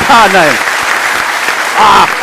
Ha, Naim.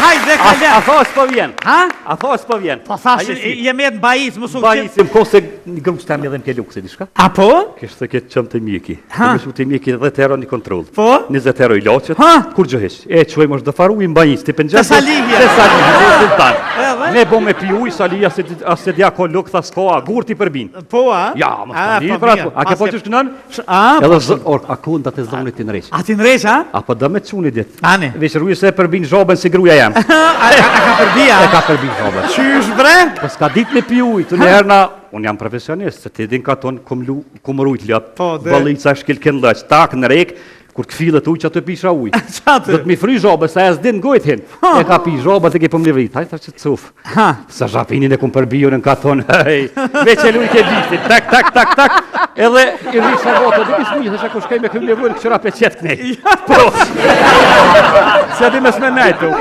Hajde, kalem. A tha s'po vjen. Ha? A tha s'po vjen. Po thash, jem jetë bajis, më su Bajisim kose një grup s'tem edhe m'ke lukse, diçka? A po? Kështë të ketë qëmë të mjeki. Ha? Të të mjeki 10 euro një kontrol. Po? 20 euro i loqet. Ha? Kur gjëhesh? E quaj më shdo faru i mbajis, ti pëngjem. Të salivja. Të salivja, të tan. Edhe? Ne bo me pi uj, salivja se dja ko luk, tha s'ko, a gur ti përbin. Po, a? Ja, më s'pani, pra po. A ke po që shkënën? Edhe a kunda të zonit të nreq. A ti nreq, a? Apo dë me quni dit. Ane? Veç rruje se përbin zhoben si gruja jam. A ka përbija? E ka përbin zhoben. Qysh bre? Po s'ka dit me pi uj, të njerë na... Unë jam profesionist, se ti din ka tonë kum rujt ljop, balica shkilken lëq, tak në rek, kur këfilët uj që atë pisha uj. Do të mi fry zhobe, sa e s'din gojt hin. E ka pi zhobe, të ke pëm një vrit, hajta që të cuf. Sa zhapinin e kum përbiju në ka tonë, hej, veç e luj ke bishti, tak, edhe i rrisha voto, dhe kisë mujë, dhe shako shkej me këmë nevojnë këqëra pe qetë kënej. Po, se di mes me nejtë,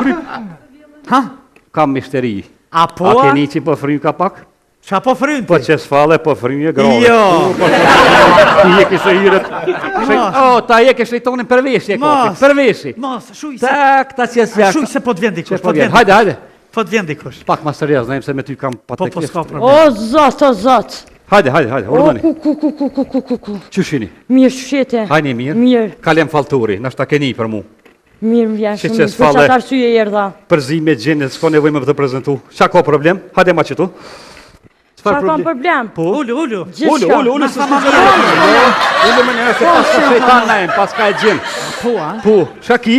kam mishteri. A po? A keni që po fry ka pak? Qa po frynë ti? Po që s'fale, po frynë e grove. Jo. Ti je kësë hirët. Ta je ke shejtonin përveshi e kopit. Përveshi. Mos, shuj se... Tak, ta që s'jak. Shuj se po t'vjen dikush, po t'vjen. Hajde. Po t'vjen dikush. Pak ma sërjaz, najmë se me ty kam Po patek s'ka lift. problem. O, zot. Hajde, urdoni. Ku. Qyshini? Mirë shete. Hajni mirë. Mirë. Kalem falturi, nashta keni për mu. Mirë më vjen Që shumë. s'fale. Për qatë arsye erdha. Përzi me gjenë, s'ko nevoj me të prezentu. Qa ka problem? Hajde ma qëtu. Qa kam problem? Ullu. Gjithçka. Ullu, se Ullu me njëre se pas ka shejtan najmë, pas ka e gjenë. Po, a? Po, shaki?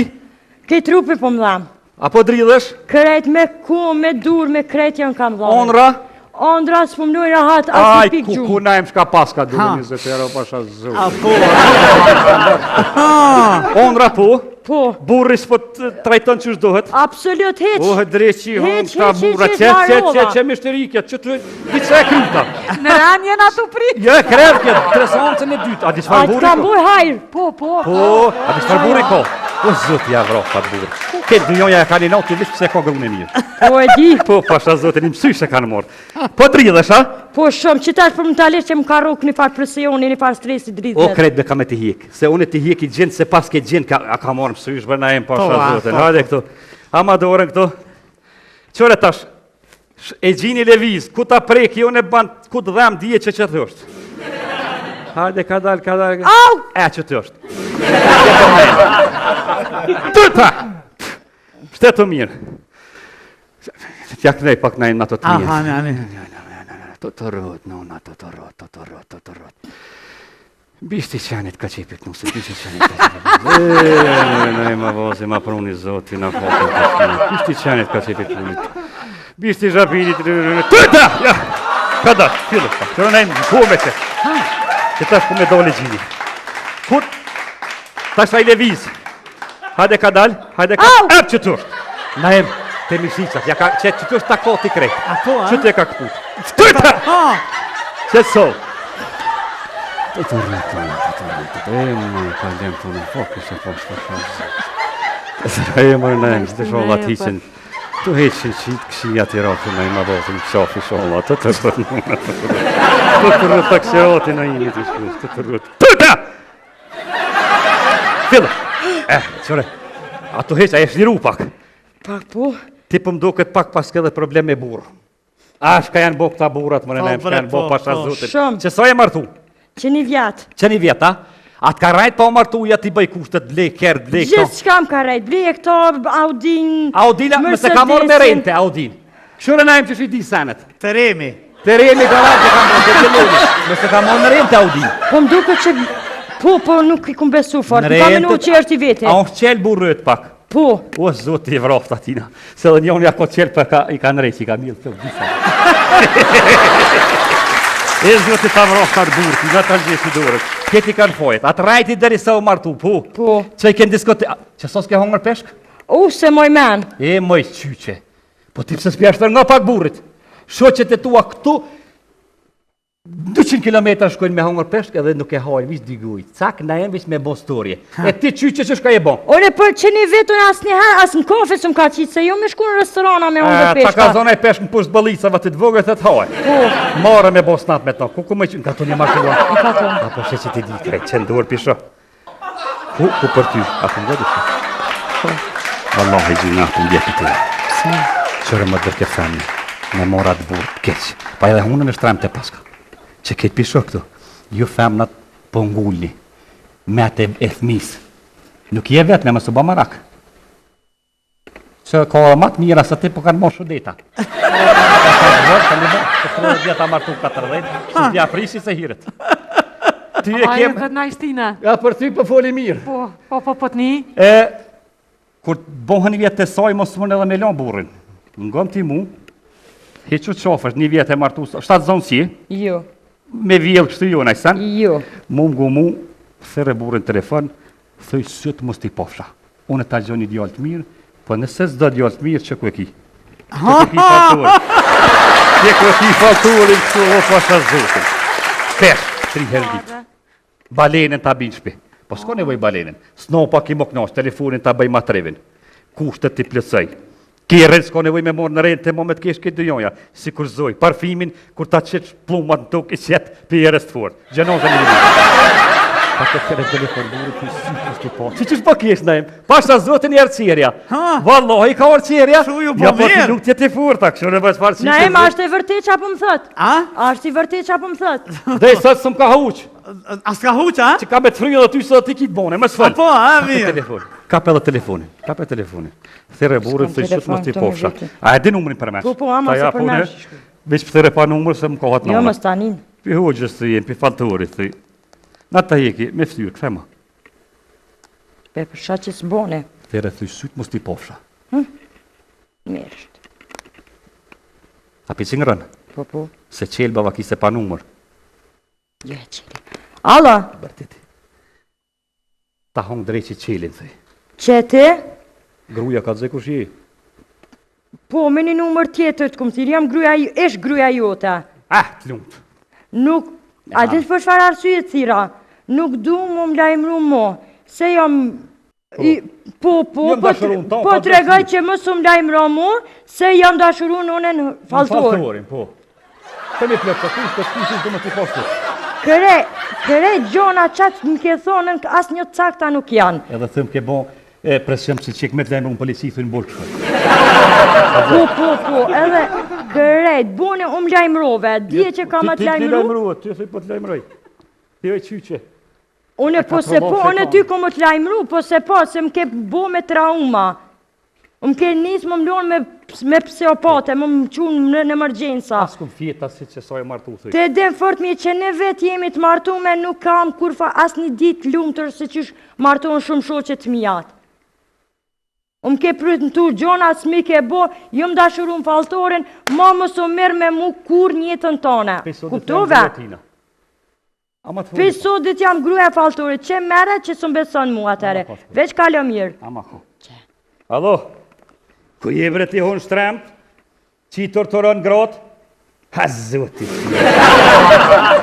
Ke trupi po më dham. Apo dridhesh? Krejt me ku, me dur, me krejt janë kam dham. Ondra? Ondra s'po më noj rahat, as Aj, një pik ku gjumë. najmë shka pas ka dure 20 euro pasha zhu. A po? Ondra po? Po, Burri s'po të trajton që shdohet? absolut heq. O, dreqi, hon, Heq, ka heq, burra, heq, që mishterikja, që të dice e kryta. Në ranë jena të prit. Jo, e krevke, tresancën e dytë, a di A çfarë të burri kam ko? boj hajr. Po. Po, a di çfarë burri ko? O, zëti ja vro, fa burri. Këtë dënjoja e ka një natë, vishë pse ka grunë e mirë. Po e di. Po, pasha zotin, i mësysh e kanë morë. Po dridhesh, a? Po shumë, që tash për më talesh që më ka rukë një farë presioni, një farë stresi O, dritmet. krejt be ka me të hjek. Se unë të hjek i gjenë, se pas ke gjenë, a ka morë mësysh, bërna e më pasha zotin. Hajde këtu. Ama dorën këtu. Qore tash, e gjini leviz, ku ta preki, unë e banë, ku të dhem, dije që të është. Hajde, ka dal. Au! E që të është. Tëta! Shtetë mirë. Tja kënej pak najnë në ato të mirë. Aha, ne. Të rrët, nona, të rrët. Bishti qenit ka qepit nusë, bishti qenit ka qepit. Ne ma vozi, ma pruni zoti, na fotën të shkina. Bishti qenit ka qepit punit. Bishti zhapinit, tëta! Ja, ka da, filë, qërë nejmë në kome që. Që tash ku me dole gjini. Kur, tash ta i leviz. Hajde ka dal, ep që të është. Nejmë, te mishiqat, ja ka, që të është ta koti krejt. A po, a? Që të e ka këput. Tëta! Që të sovë. Të rritë, e më kalem të në fokus e poshtë shazë. E më në nëjmë, të sholla t'hiqen, të heqen qitë këshia t'i ratë në i madhozën qafi sholla, të rrët në të rrët të këshirati në imi t'i shkus, të rrët. Tëta! Fillë! Qore, a të heqë, a e shliru pak? Pak po. Ti për mdo këtë pak pas këtë problem me burë. A shka janë bo këta burat, më në nëjmë, shka janë bo pasha zotin. Shumë. Që sa e martu? Që një vjatë. Që një vjetë, a? A të ka rajt pa o martu, ja ti bëj kushtet, blej, kërë, blej, këto. Gjithë shka më ka rejt. Blej këto, Audin, Audina, mëse ka morë me rente, Audin. Shurë najmë që shi di senet. Teremi. Teremi ka rajt që ka morë të qëlloni. Mëse ka morë në rente, Audin. Po më duke që... Po, nuk i kum besu fort. Më ka menu që është i vete. A unë qelë burrët pak. Po. O, zotë i vroftë atina. Se dhe njoni ako qelë për i ka në rejtë, i ka mjëllë të E zotë i ta vroftë atë burë, nga të gjithë i dorët. Këti kanë fojët, atë rajti dheri sa u martu, po. Po. Që i kënë diskote... Që sos ke hongër peshk? Se moj men. E, moj qyqe. Po ti pëse s'pjeshtër nga pak burit. Shoqet e tua këtu, 200 km shkojnë me hongër peshk edhe nuk e hajnë, vish digujt. Cak, na jenë vish me bo storje. E ti qyqe që shka je bon? Ore, për që një vetën asë një herë, asë në kafe së më ka qitë, se jo me shku në restorana me hongër peshka. Ta ka zona e peshk në pusht bëllicave të dvogët e të hajnë. Po. Marë me bo snap me to. Ku me qënë, ka të një martuar? Ka to. Apo shë që ti di krejt, që ndurë pisho. Ku për ty? A të nga dushka? Wallahi gjina të ndjetë të. Qërë më dërke thani, me mora të burë të keqë. Pa edhe hunë në shtrem të paska. Që këtë pisho këtu, ju femnat po ngullni, me atë e thmisë. Nuk je vetë me më së ba marak. Që ka matë mira se ti po kanë morë shudeta. Të djeta martu 40, që t'ja prisi se hiret. Ty e Ajo kem... këtë na Ishtina. Ja, për ty po foli mirë. Po t'ni. Kur bohën një vjetë të saj, mos më në edhe me lanë burin. Ngëm ti mu, hequ të qafësht, një vjetë e martu, 7 zonë si, Jo, me vjellë kështu jo, najsen. jo. Mu më mu, thërë burin telefon, thëj sëtë mos t'i pofsha. Unë ta gjoni djallë të mirë, po nëse s'do djallë të mirë, që ku e ki? Që ku e ki falturin? Që ku e ki falturin, që o pasha zotin? Pesh, 3 herë ditë. Balenën ta binë shpi. Po s'ko nevoj balenën. Snopa ki më knash, telefonin ta bëj matrevin. Kushtet t'i plësaj. Kjerën s'ko nevoj me morë në rejnë të moment kesh këtë dëjonja. Si kur zoj, parfimin, kur ta qetë plumat në tuk, i qetë për jerës të forë. Gjenozën i një. Pa të kërë telefon burit, të si kështë t'i po. Që qështë po kesh në im? Pasha zotin i arqerja. Wallahi ka arqerja. Shu ju po Ja po t'i mirë. nuk tjetë i furta, kështë në bësë farë Na e ma është e vërtet që apo më thët? Është i vërtet që apo më thët? Dhe i sëtë së më ka huq. A s'ka huqa, Që ka me të fryë dhe ty së dhe ti kitë bone, më s'fëll. Po, mirë. Telefon. Kap edhe telefonin. Thire burin, thë shqytë mos t'i pofsha. A e di numërin për mesh? Po, ama se për mesh. Veç për thire pa numër se më kohat Jo, numër. më stanin. Pi hoqës të jenë, pi falturit të. Na ta heki, me ftyrë, këthema. Pe për shaq që s'bone. Thire thë shqytë mos t'i pofsha. Mirësht. A pi që ngrën? Po. Se qelë bava kise pa numër. Jo e qeli. Alla, Bërtiti. Ta hongë drejqi qelin, thë. që ti? Gruja ka të zë kush je. Po, me një numër tjetër të këmë thirë, jam gruja, ish gruja jote. Të lumt. Nuk, a ditë për shfar arsye të thira, nuk du më lajmëru mo, se jam, po, Jam dashurun ta, po pa të regaj që më së më lajmëru mo, se jam dashurun unë në faltor. Faltorin, po. Të një plëtë, të kushtë të më t'i poshtu. Këre gjona qatë më ke thonën, asë një cakta nuk janë. Edhe thëmë ke bon, presëm që qek me të lejmë unë polici, thënë borë kështë. Po, edhe kërejt, bone më lajmërove, dje që ka më të Ti lajmëru, lajmërua, ti thëj po të lajmëroj. Ti oj qyqe. une po se po, une ty ko më të lajmëru, po se po, se më ke bo me trauma. Më ke njës më mlonë me pseopate, më qunë në emergjensa. As këmë fjeta si që sa e martu, thëj. Te den fort mi që ne vetë jemi të martume, nuk kam kurfa as një ditë lumëtër se qysh martuon shumë shoqet të mijat. Më ke prytë në tu gjona, s'mi ke bo, jëm dashurun faltoren, ma më së merë me mu kur njëtën tone. Kuptove? Pesodit jam gruja faltorit, që mere që së mbeson mu atere, veç kalë mirë. Ama ko. Alo, ku je bre ti honë shtremt, që i torturon gratë, ha zotit.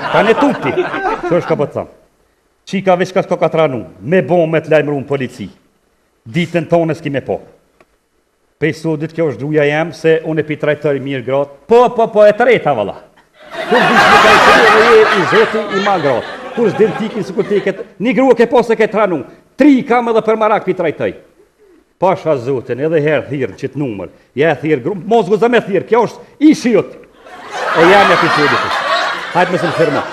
Ka në tupi, që është ka po të thamë. Qika veç ka s'ka ka tranu, me bon me të lajmëru në polici. Ditën tonë s'ki me po. Pesodit kjo është gruja jem, se unë e pi trajtëri mirë gratë. Po, e treta vala. Kur dish me trajtëri dhe je i zoti i ma gratë. Kur s'din tikin së kur ti këtë, një grua ke po se ke tranu. 3 kam edhe për marak pi trajtëj. Pasha zotin, edhe herë thirë që të numër. Ja thirë grumë, mos guza me thirë, kjo është i shiot. E jam e pisodit. Hajtë me së më firma.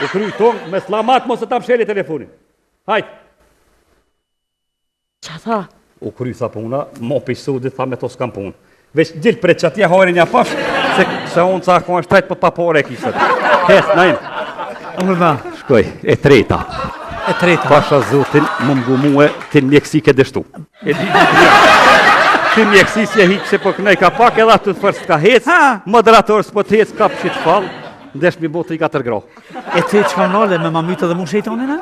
U kry tonë, me slamat mos e ta msheli telefonin. Hajtë. Qa tha? U kry tha puna, mo pisodit tha me to s'kam punë. Veç gjilë për që atje hajrin ja pash, se unë ca ko është tajtë për papore e kisët. Hes, najmë. Shkoj, e treta. Pasha zotin, më mgumue të mjekësi ke dështu. E di të mjekësi si e hiqë se po kënej ka pak edhe atë të fërst ka hecë, moderator s'po të hecë ka pëshit falë, ndesh mi botë i 4 groh. E ti që ka nëlle me mamytë dhe mu shejtonin, a?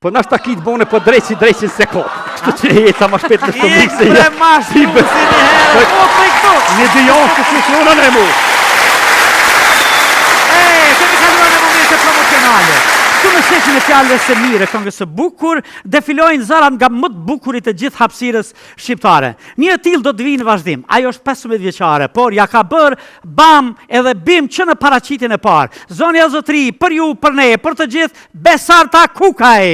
Po nash ta kitë bone po drejqin se ko. Kështu që e jeca ma shpet në stomik se Ikë ma shtu si një herë, po të i këtu. Një dijon që që shonën e mu. Kemi kaluar në momente promocionale. Këtu në sheqin e fjallëve së mire, këngës së bukur, defilojnë zëra nga më të bukurit e gjithë hapësirës shqiptare. Një tillë do të vinë në vazhdim. Ajo është 15 vjeçare, por ja ka bërë bam edhe bim që në paraqitjen e parë. Zonja Zotri, për ju, për ne, për të gjithë, Besarta Kukaj.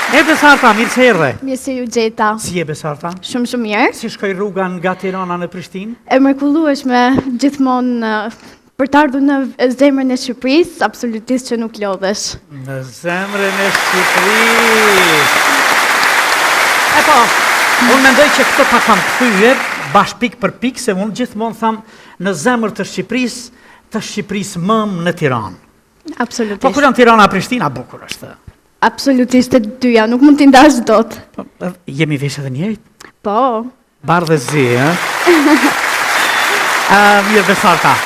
E Besarta, mirë se erdhe. Mirë se ju gjeta. Si e Besarta? Shumë mirë. Si shkoj rruga nga Tirana në Prishtinë? E mrekullueshme gjithmonë për të ardhur në zemrën e Shqipërisë, absolutisht që nuk lodhesh. Në zemrën e Shqipërisë. E po, unë mendoj që këtë ta kam kthyer bash pik për pik, se unë gjithmonë tham në zemër të Shqipërisë mëm në Tiranë. Absolutisht. Po kur janë Tirana Prishtina bukur është. Absolutisht të dyja, nuk mund t'i ndash dot. Jemi vesh edhe njëjtë? Po. Bardhë dhe zi, mirë Besarta,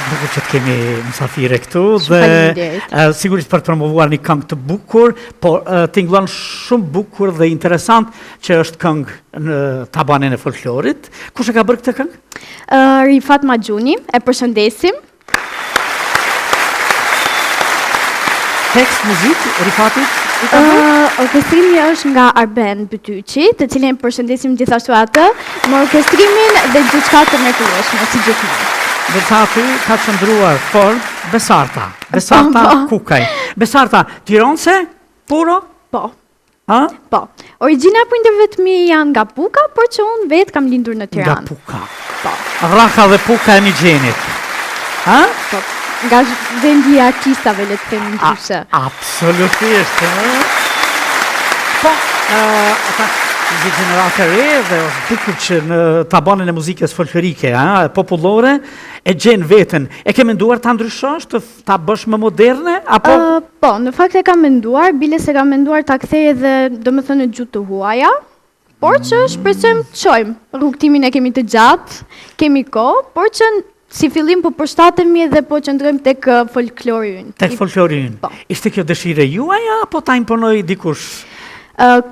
bukur që të kemi mësafire këtu dhe sigurisht për të promovuar një këngë të bukur, por tingëllon shumë bukur dhe interesant që është këngë në tabanin e folklorit. Kush e ka bërë këtë këngë? Rifat Maxhuni, e përshëndesim. Tekst, muzik, Rifatit? Orkestrimi është nga Arben Bytyqi, të cilin përshëndesim gjithashtu atë, me orkestrimin dhe gjithçka të mrekullueshme, si gjithmonë. Dhe aty ka qëndruar fort Besarta. Besarta Kukaj. Besarta, tironse? Puro? Po. Ha? Po. Origjina prindërve të mi janë nga Puka, por që unë vetë kam lindur në Tiranë. Nga Puka. Po. Rraka dhe Puka e Migjenit. Ha? Po. Nga vendi i artistave, le të themi ndryshe. Absolutisht. Po, ata një gjenerate re dhe është bukur që në tabanin e muzikës folklorike, popullore, e gjenë veten. E ke menduar ta ndryshosh, ta bësh më moderne, apo? Po, në fakt e kam menduar, bile se kam menduar ta kthej edhe, domethënë, gjuhë të huaja, por që shpresojmë të shohim. Rrugtimin e kemi të gjatë, kemi kohë, por që si fillim po përshtatemi dhe po qëndrojmë tek folklori ynë. Tek folklori ynë. Po. Ishte kjo dëshire juaja apo ta imponoi dikush?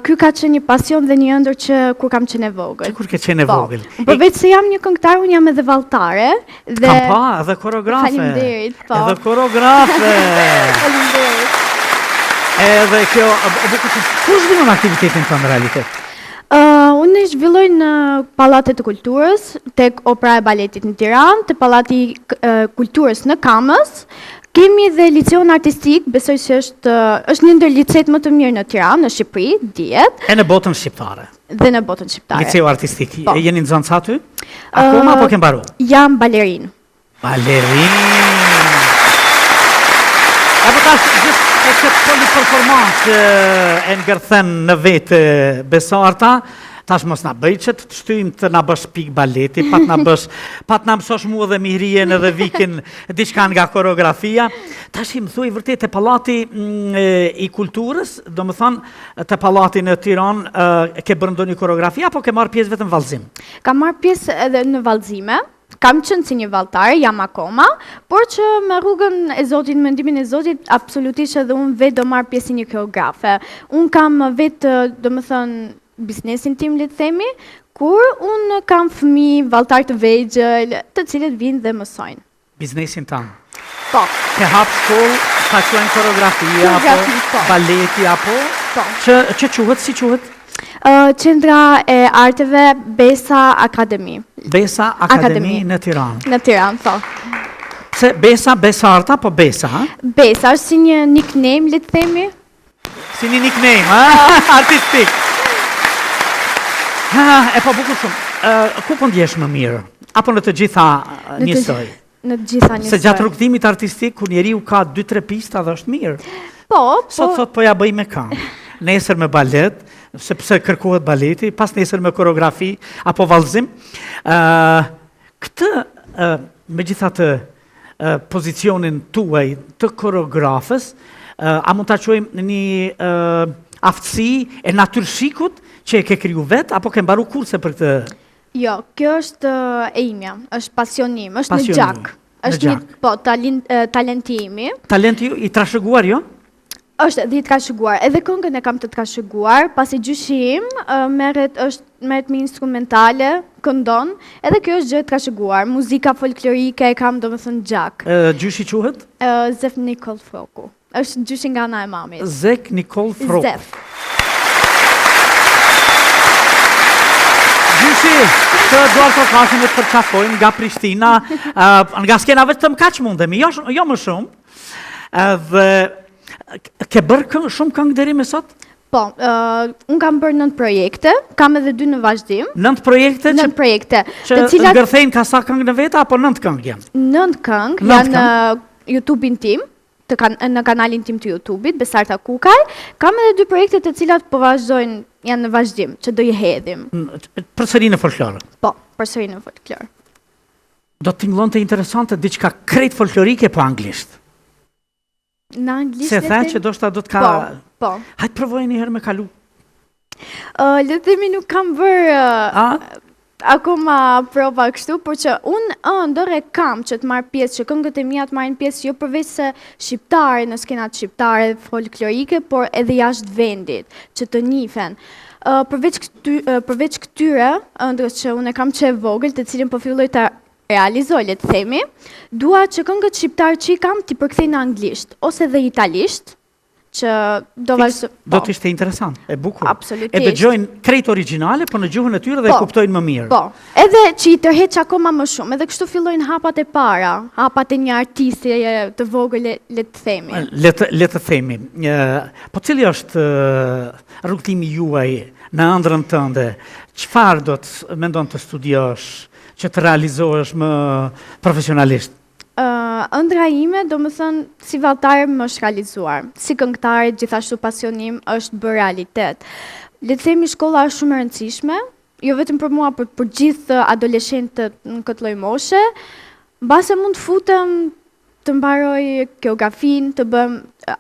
Ky ka qenë një pasion dhe një ëndër që kur kam qenë e vogël. Kur ke qenë e vogël. Përveç se jam një këngëtar, unë jam edhe valltare dhe Kam pa, edhe koreografe. Faleminderit, po. Edhe koreografe. Faleminderit. Edhe kjo, ku zhvillon aktivitetin të në realitet? Unë zhvilloj në Pallatet të Kulturës, tek Opera e Baletit në Tiranë, te Pallati Kulturës në Kamës. Kemi dhe liceun artistik, besoj që është një ndër licet më të mirë në Tiranë, në Shqipëri, dihet. E në botën shqiptare. Dhe në botën shqiptare. Liceu artistik. Po. Jeni nxënës aty? Akoma apo ke mbaruar? Jam balerin. Balerin. Apo tash gjithë e këtë poliperformansë e ngërthen në vetë Besarta, tash mos na bëj që të shtyjmë të na bësh pik baleti, pat na mësosh mua dhe Mirien edhe Vikin diçka nga koreografia. Tash i më thuaj vërtet e Pallati i Kulturës, do më thonë të Pallati në Tiranë, ke bërë ndonjë koreografi apo ke marrë pjesë vetëm vallëzim? Kam marrë pjesë edhe në vallëzime. Kam qenë si një valltare, jam akoma, por që me rrugën e Zotit, mendimin e Zotit, absolutisht edhe unë vetë do marrë pjesë si një koreografe. Unë kam vetë, do më thënë, biznesin tim, le të themi, kur unë kam fëmijë, valltar të vegjël, të cilët vinë dhe mësojnë. Biznesin tanë? Po. Ke hapë shkollë, ta quajnë koreografia, apo baleti, apo? Po. Që quhet, si quhet? Qendra e Arteve Besa Akademi. Besa Akademi në Tiranë. Në Tiranë, po. Se Besarta, po Besa, ha? Besa është si një nickname, le të themi. Si një nickname, ha? Artistik. E po bukur shumë. Ku po ndjesh më mirë? Apo në të gjitha njësoj? Në të gjitha njësoj. Se gjatë rrugtimit artistik, kur njeriu ka 2-3 pista dhe është mirë. Po. Sot po ja bëj me këngë. Nesër me balet, sepse kërkohet baleti, pas nesër me koreografi apo vallëzim. Këtë, me gjithatë pozicionin tuaj të koreografës, a mund ta quajmë një aftësi e natyrshikut që e ke kriju vetë, apo ke mbaru kurse për këtë? Jo, kjo është e imja, është pasionim, është në gjak. Është një talenti imi. Talenti i trashëguar, jo? Është dhe i trashëguar, edhe këngën e kam të trashëguar, pasi gjyshi im merret me instrumentale, këndon, edhe kjo është gjë e trashëguar. Muzika folklorike e kam domethënë gjak. Gjyshi quhet? Zef Nikol Froku. Është gjyshi nga ana e mamit. Zef Nikol Froku. Zef. Gjyshi, të duar të klasin e të përqafojnë nga Prishtina, nga skena vetëm kaq mundemi, jo më shumë. Dhe Ke bërë shumë këngë deri me sot? Po, unë kam bërë 9 projekte, kam edhe 2 në vazhdim. 9 projekte 9 projekte, që të cilat ngërthejnë ka sa këngë në veta, apo 9 këngë janë? 9 këngë janë në YouTube-in tim, në kanalin tim të YouTube-it, Besarta Kukaj. Kam edhe 2 projekte të cilat po vazhdojnë, janë në vazhdim, që do i hedhim. Përsëri në folklore. Po, përsëri në folklore. Do të tingëllonte interesante diçka krejt folklorike po anglisht. Në anglisht Se the që do të ka... Po. Hajtë provoj një herë me kalu. Le të themi nuk kam bërë akoma prova kështu, por që unë ndore kam që të marrë pjesë, që këngët e mia të marrin pjesë jo përveç se shqiptare në skenat shqiptare folklorike, por edhe jashtë vendit, që të njihen. Përveç këtyre ëndrës që unë e kam që e vogël, të cilin po filloj të realizoj, le të themi, dua që këngët shqiptarë që i kam t'i përkthej në anglisht, ose dhe italisht, që do vazhdo... Do të ishte interesant, e bukur. Absolutisht. E dëgjojnë krejt origjinale, po në gjuhën e tyre dhe e kuptojnë më mirë. Po, edhe që i tërheq akoma më shumë, edhe kështu fillojnë hapat e para, hapat e një artisti të vogël, le të themi. Le të themi. Po cili është rrugtimi juaj në ëndrrën tënde? Çfarë do të mendon të studiosh, që të realizohesh më profesionalisht? Ëndra ime, do më thënë, si valltare më është realizuar. Si këngëtare, gjithashtu pasionim është bërë realitet. Le të themi shkolla është shumë e rëndësishme, jo vetëm për mua, por për gjithë adoleshentët në këtë lloj moshe. Mbase mund të futem të mbaroj geografin, të bëm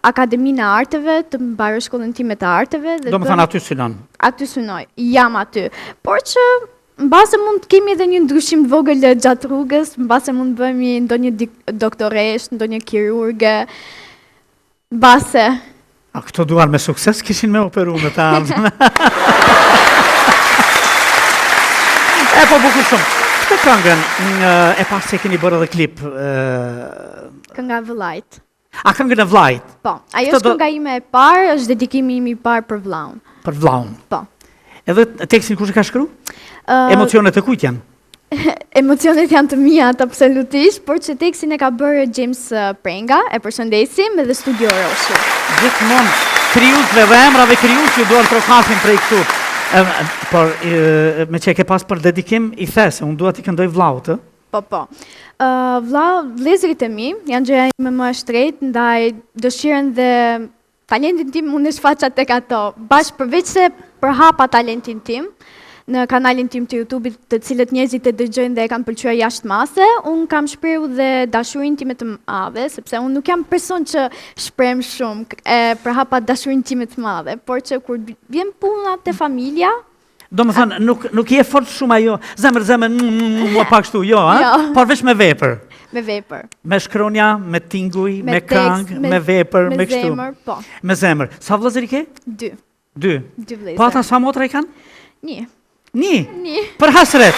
akademinë e arteve, të mbaroj shkollën time të arteve. Do më thënë aty synon? Aty synoj, jam aty. Por që mbase mund të kemi edhe një ndryshim të vogël gjatë rrugës, mbase mund të bëhemi ndonjë doktoresh, ndonjë kirurge, mbase. A këto duar me sukses kishin me operu me ta ardhën. E po bukur shumë. Këtë këngën, e pas se keni bërë edhe klip. Kënga Vëllajt. A këngën e Vllajt? Po, ajo është kënga ime e parë, është dedikimi im i parë për vllaun. Për vllaun. Po. Edhe tekstin kush e ka shkruar? Emocionet e kujt janë? Emocionet janë të mia absolutisht, por që tekstin e ka bërë James Prenga, e përshëndesim, edhe Studio Roshi. Gjithmonë krijuesve dhe emrave krijues ju duan trokasin prej këtu. Por me që e ke pas për dedikim i the se unë dua t'i këndoj vllaut, ë? Po. Vëllezërit e mi janë gjëja ime më e shtrenjtë, ndaj dëshirën dhe talentin tim unë e shfaqa tek ato. Bashkë përveç se përhapa talentin tim në kanalin tim të YouTube-it, të cilët njerëzit e dëgjojnë dhe e kanë pëlqyer jashtë mase, unë kam shprehur dhe dashurinë time të madhe, sepse unë nuk jam person që shpreh shumë e përhapa dashurinë time të madhe, por që kur vjen puna te familja, do më thënë, nuk je fort shumë ajo, zemër, mua pak kështu, jo, por veç me vepër. Me vepër. Me shkronja, me tinguj, me këngë, me vepër, me kështu. Me zemër, po. Me zemër. Sa vëllezër i ke? 2. 2. 2 vëllezër. Po ata sa motra i kanë? 1. 1? Për hasret?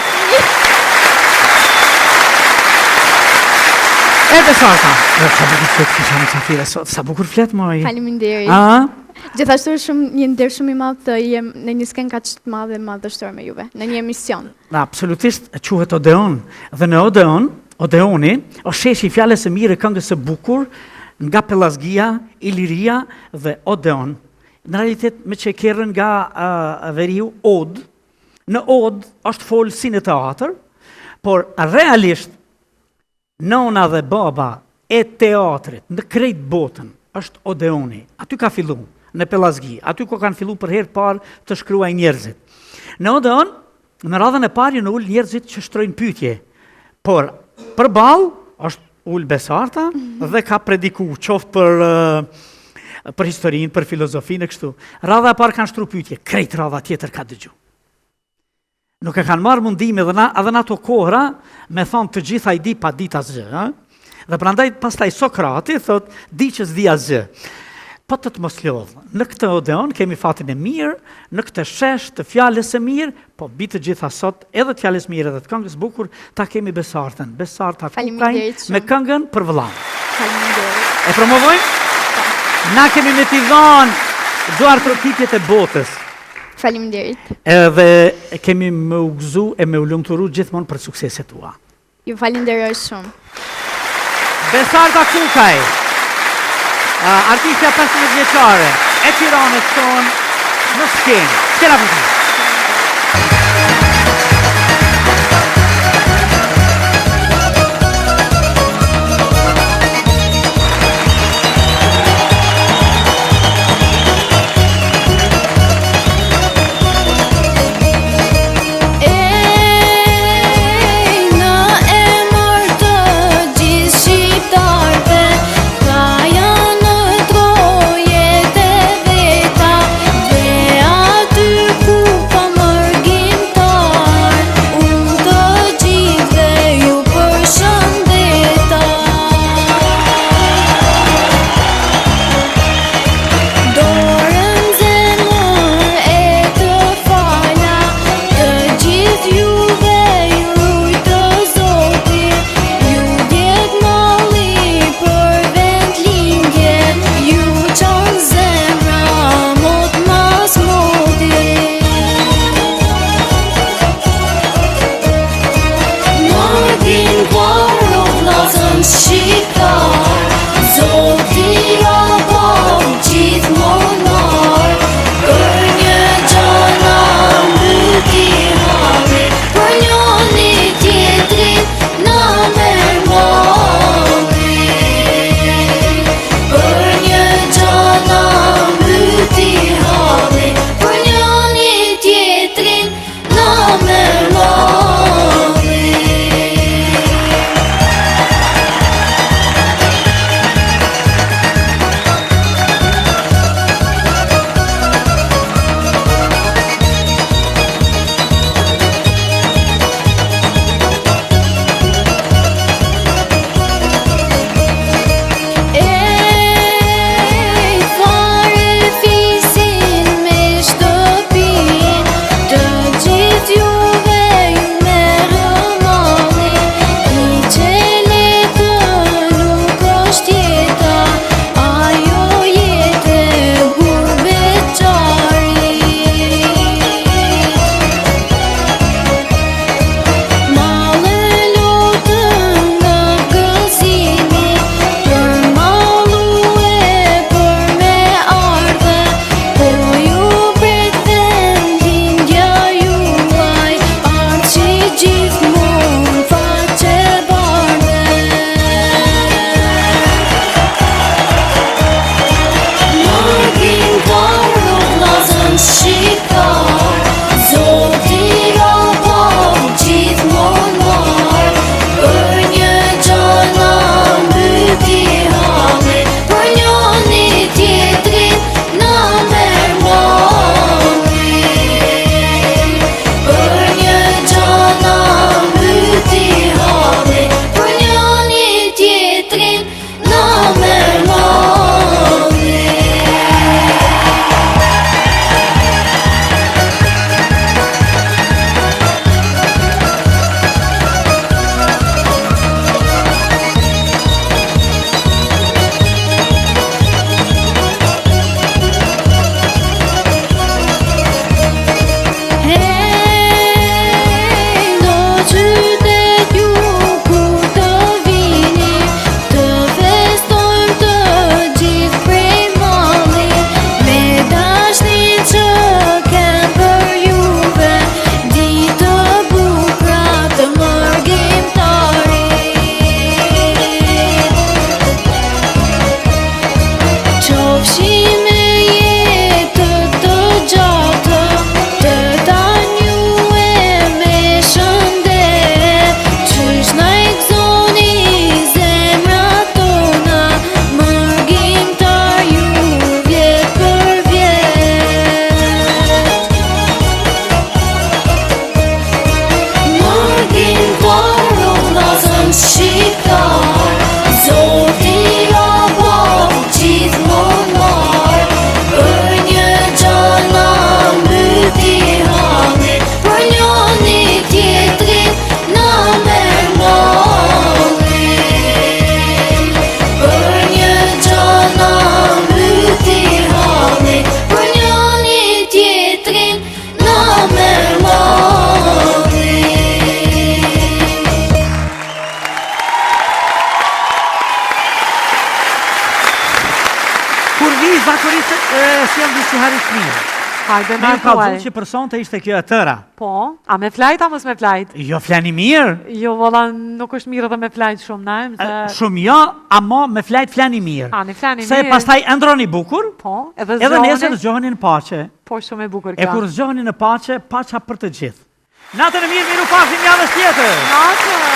E Besarta. Sa bukur flet kisha në Safire sot, sa bukur flet moj. Faleminderit. Gjithashtu është një nder shumë i madh të jem në një skenë kaq të madhe madhështore me juve, në një emision. Absolutisht, quhet Odeon. Dhe në Odeoni, është sheshi i fjalës së mirë, këngës së bukur, nga Pellazgia, Iliria dhe Odeon. Në realitet, me që kerën nga veriu Od, në Od është folë si në teatr, por realisht, nona dhe baba e teatrit në krejt botën është Odeoni. Aty ka fillu, në Pellazgi, aty ku kanë fillu për herë parë të shkruaj njerëzit. Në Odeon, në radhën e parë në ullë njerëzit që shtrojnë pyetje, por për balë është ullë Besarta dhe ka prediku, qoftë për historinë, për filozofinë e kështu. Radha e parë kanë shtru pyetje, krejt radha tjetër ka dëgju. Nuk e kanë marrë mundime edhe në ato kohra me thonë të gjitha i di pa dit asgjë. Dhe prandaj pastaj Sokrati thot di që s'di asgjë. Po të mos lodhë. Në këtë Odeon kemi fatin e mirë, në këtë shesh të fjalës së mirë, po bi të gjitha sot edhe të fjalës mirë edhe të këngës bukur, ta kemi Besartën. Besarta Kukaj me këngën për vëllain. Faleminderit. E promovojmë? Na kemi me t'i dhënë duar trokitjet e botës. Faleminderit. Edhe kemi më u gëzu e me u lumturu gjithmonë për sukseset tua. Ju falenderoj shumë. Besarta Kukaj. Artistja 15 vjeçare e Tiranës tonë në skenë. Skena për të. Ku Kur vi zakorisht sjell disi harit mirë. Hajde Me na ka thuaj. dhënë që personte ishte kjo e tëra. Po, a me flajt a mos me flajt? Jo flani mirë, Jo, valla, nuk është mirë edhe me flajt shumë, na, se... shumë jo, ama me flajt flani mirë. A, në flani Se mirë. pastaj ndroni bukur, Po, edhe edhe nesër zgjoheni. zgjoheni në paqe. Po, shumë e bukur E kjo. kur zgjoheni në paqe, paqa për të gjithë. Natën e mirë, miru pafshim javës tjetër. Natë!